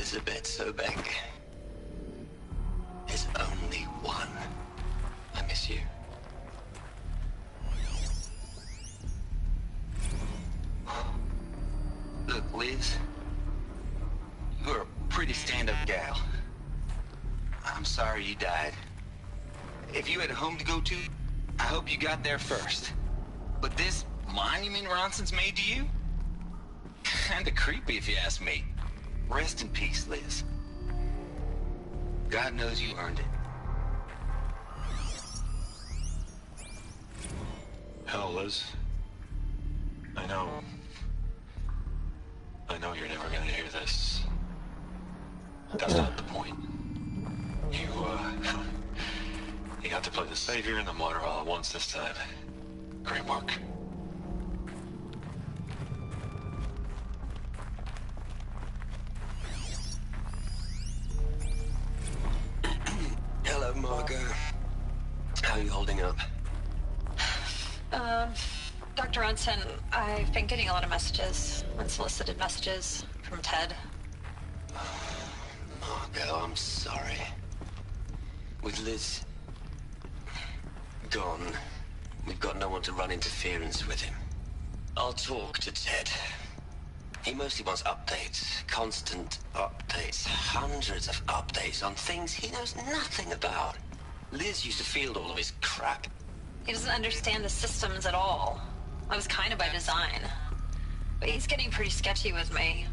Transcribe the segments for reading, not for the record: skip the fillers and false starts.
Elizabeth Sobek. There's only one. I miss you. Look, Liz. You're a pretty stand-up gal. I'm sorry you died. If you had a home to go to, I hope you got there first. But this monument Ronson's made to you? Kinda creepy if you ask me. Rest in peace, Liz. God knows you earned it. Hell, Liz. I know you're never gonna hear this. That's not the point. You got to play the savior and the martyr all at once this time. Great work. Hello, Margot. How are you holding up? Dr. Ronson, I've been getting a lot of messages, unsolicited messages from Ted. Margot, I'm sorry. With Liz gone, we've got no one to run interference with him. I'll talk to Ted. He mostly wants updates, constant updates, hundreds of updates on things he knows nothing about. Liz used to field all of his crap. He doesn't understand the systems at all. I was kind of by design. But he's getting pretty sketchy with me.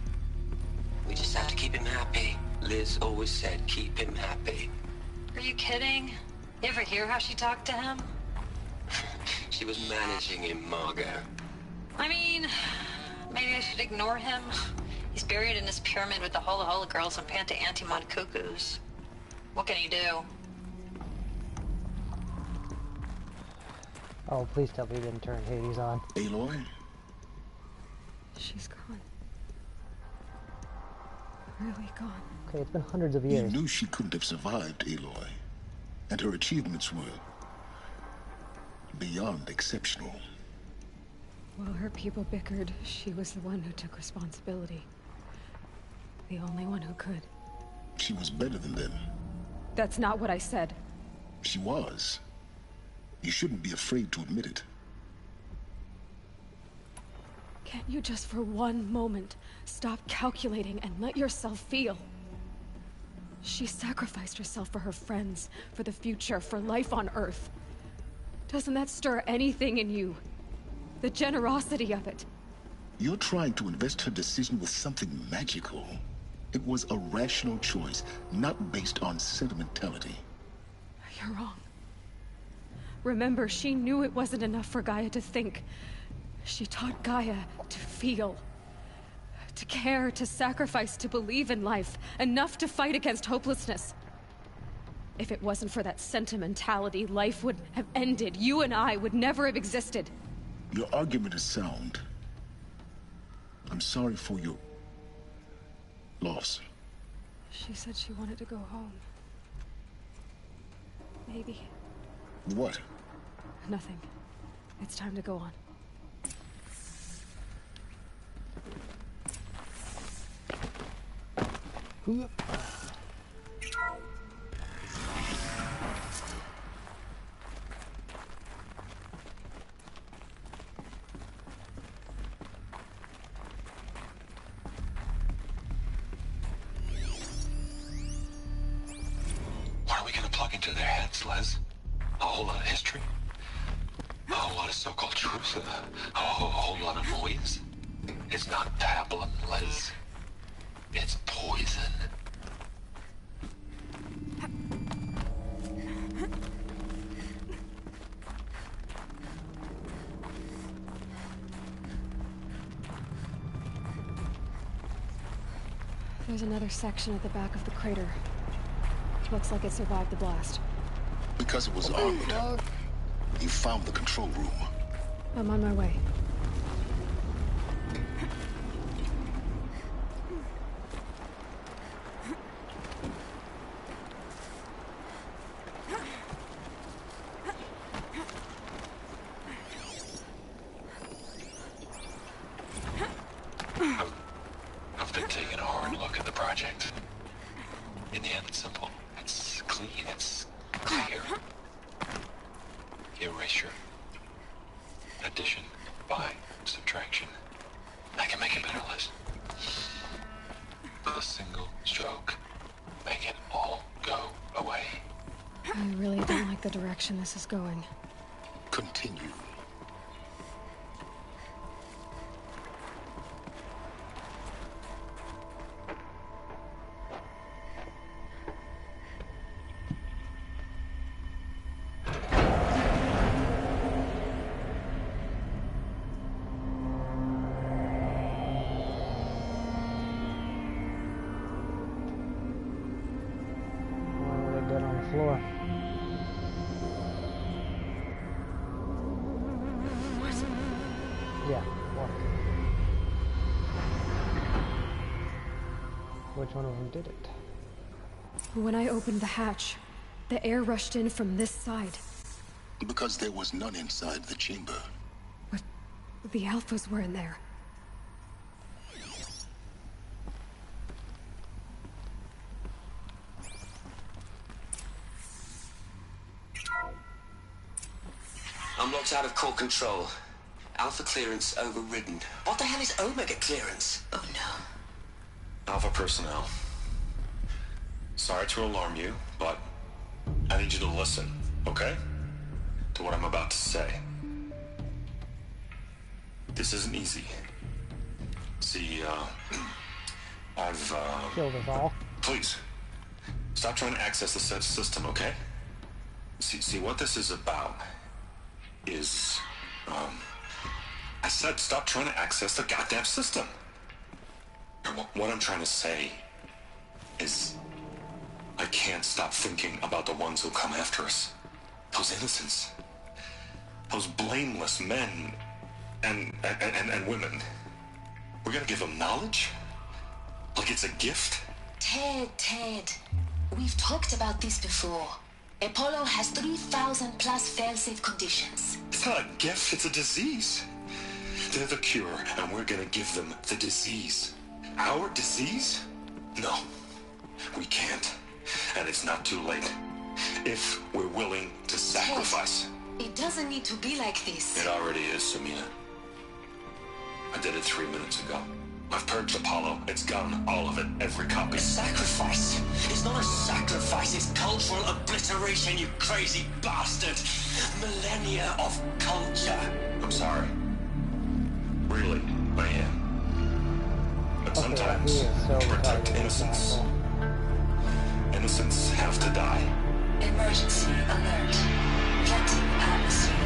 We just have to keep him happy. Liz always said keep him happy. Are you kidding? You ever hear how she talked to him? She was managing him, Margot. I mean, maybe I should ignore him. He's buried in his pyramid with the Hola Hola girls and Panta Antimon cuckoos. What can he do? Oh, please tell me you didn't turn Hades on. Aloy? She's gone. Really gone. Okay, it's been hundreds of You years. knew she couldn't have survived, Aloy. And her achievements were beyond exceptional. While her people bickered, she was the one who took responsibility. The only one who could. She was better than them. That's not what I said. She was. You shouldn't be afraid to admit it. Can't you just for one moment stop calculating and let yourself feel? She sacrificed herself for her friends, for the future, for life on Earth. Doesn't that stir anything in you? The generosity of it. You're trying to invest her decision with something magical. It was a rational choice, not based on sentimentality. You're wrong. Remember, she knew it wasn't enough for Gaia to think. She taught Gaia to feel. To care, to sacrifice, to believe in life. Enough to fight against hopelessness. If it wasn't for that sentimentality, life would have ended. You and I would never have existed. Your argument is sound. I'm sorry for your loss. She said she wanted to go home. Maybe. What? Nothing. It's time to go on. What are we gonna plug into their heads, Les? A whole lot of history? A whole lot of so-called truth? A whole lot of noise? It's not pablum, Les. It's poison. There's another section at the back of the crater. Looks like it survived the blast. Because it was armored. You found the control room. I'm on my way. I've been taking a hard hard look at the project. In the end, it's simple. It's clean. It's clear. Erasure. Addition. By. Subtraction. I can make it better, Liz. With a single stroke. Make it all go away. I really don't like the direction this is going. Continue. Floor. Yeah, what? Which one of them did it? When I opened the hatch, the air rushed in from this side. Because there was none inside the chamber. But the Alphas were in there. I'm locked out of core control. Alpha clearance overridden. What the hell is Omega clearance? Oh no. Alpha personnel. Sorry to alarm you, but I need you to listen, okay? To what I'm about to say. This isn't easy. See, I've, Killed us all. Please, stop trying to access the system, okay? See, what this is about is, I said stop trying to access the goddamn system. What I'm trying to say is I can't stop thinking about the ones who come after us. Those innocents. Those blameless men and women. We're gonna give them knowledge? Like it's a gift? Ted. We've talked about this before. Apollo has 3,000 plus fail-safe conditions. It's not a gift, it's a disease. They're the cure, and we're gonna give them the disease. Our disease? No, we can't. And it's not too late. If we're willing to sacrifice. Ted, it doesn't need to be like this. It already is, Samina. I did it 3 minutes ago. I've purged Apollo. It's gone, all of it, every copy. A sacrifice? It's not a sacrifice, it's cultural obliteration, you crazy bastard! Millennia of culture! I'm sorry. Really, I am. But sometimes, to protect innocence, innocents have to die. Emergency alert. Flooding atmosphere.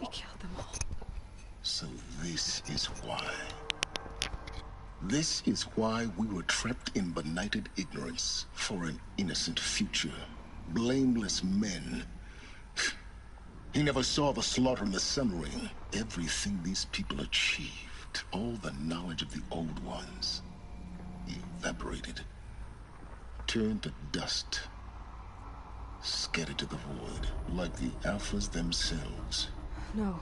We killed them all. So this is why. This is why we were trapped in benighted ignorance for an innocent future. Blameless men. He never saw the slaughter in the Sun Ring. Everything these people achieved, all the knowledge of the old ones, evaporated, turned to dust, scattered to the void, like the Alphas themselves. No.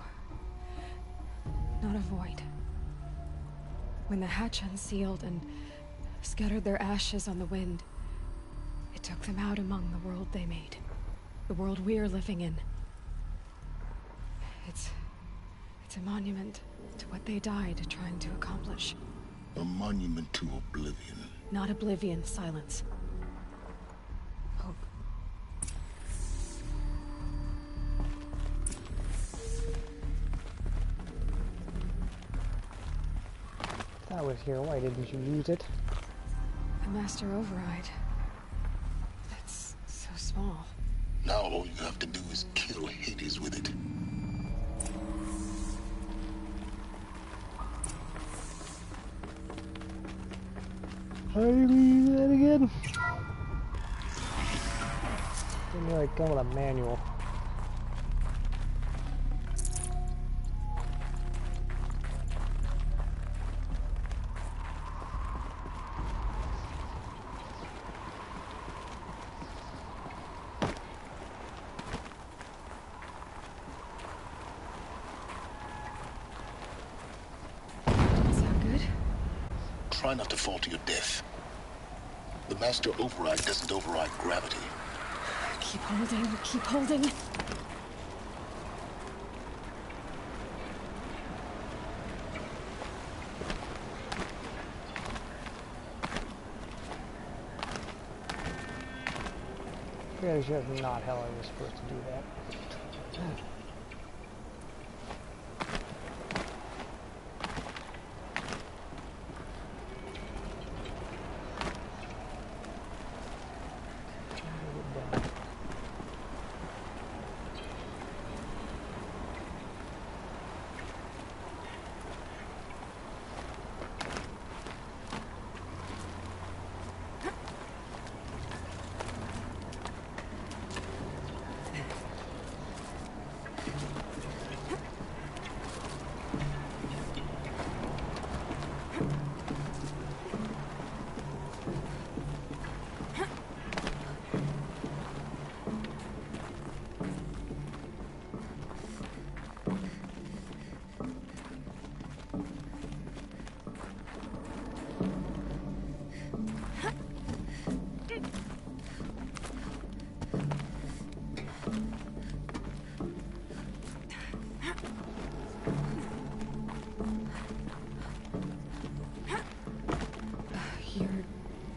Not a void. When the hatch unsealed and scattered their ashes on the wind, it took them out among the world they made. The world we're living in. It's a monument to what they died trying to accomplish. A monument to oblivion. Not oblivion, silence. Hope. That was here. Why didn't you use it? The Master Override. That's so small. Now all you have to do is kill Hades with it. How do you use that again? Didn't really come with a manual. Try not to fall to your death. The master override doesn't override gravity. Keep holding, keep holding. Really should not how I was supposed to do that.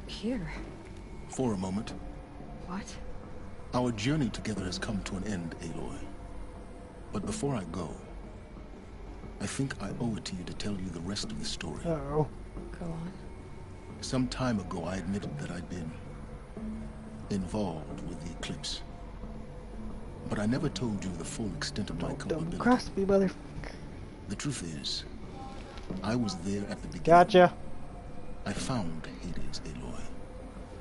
Here. For a moment. What? Our journey together has come to an end, Aloy. But before I go, I think I owe it to you to tell you the rest of the story. Uh-oh. Go on. Some time ago, I admitted that I'd been involved with the Eclipse. But I never told you the full extent of my culpability. Don't cross me, mother. The truth is, I was there at the beginning. Gotcha. I found Hades, Aloy.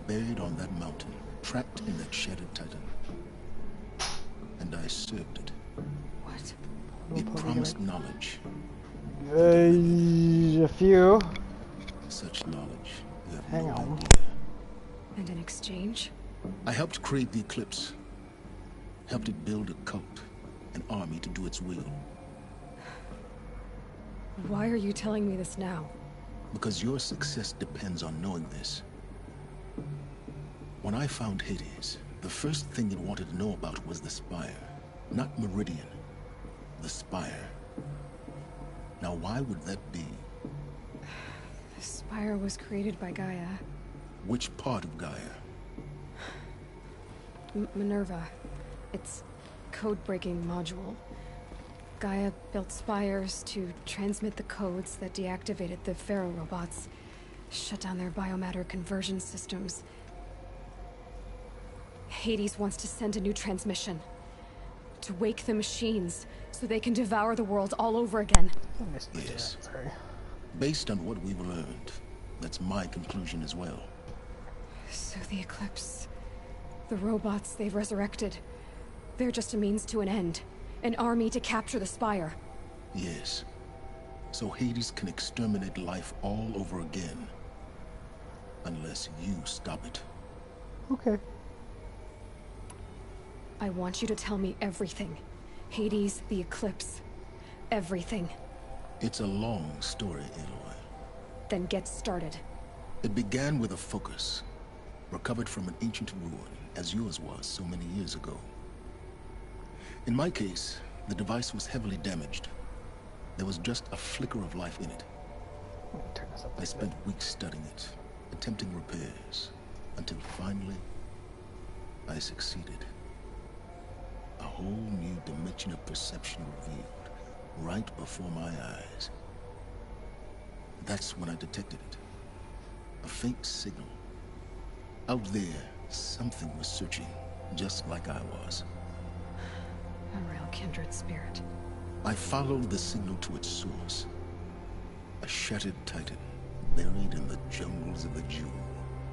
Buried on that mountain, trapped in that shattered titan. And I served it. What? It promised knowledge. A few. Such knowledge, you have Hang no on. idea. And in exchange? I helped create the Eclipse. Helped it build a cult, an army to do its will. Why are you telling me this now? Because your success depends on knowing this. When I found Hades, the first thing it wanted to know about was the Spire. Not Meridian. The Spire. Now why would that be? The Spire was created by Gaia. Which part of Gaia? Minerva. It's code-breaking module. Gaia built spires to transmit the codes that deactivated the Pharaoh robots, shut down their biomatter conversion systems. Hades wants to send a new transmission. To wake the machines, so they can devour the world all over again. Yes. Based on what we've learned, that's my conclusion as well. So the Eclipse, the robots they've resurrected, they're just a means to an end. An army to capture the Spire. Yes. So Hades can exterminate life all over again. Unless you stop it. Okay. I want you to tell me everything. Hades, the Eclipse, everything. It's a long story, Aloy. Then get started. It began with a focus, recovered from an ancient ruin, as yours was so many years ago. In my case, the device was heavily damaged. There was just a flicker of life in it. Turn this up. I spent weeks studying it, attempting repairs, until finally, I succeeded. A whole new dimension of perception revealed, right before my eyes. That's when I detected it. A faint signal. Out there, something was searching, just like I was. A real kindred spirit. I followed the signal to its source. A shattered titan, buried in the jungles of the Jewel.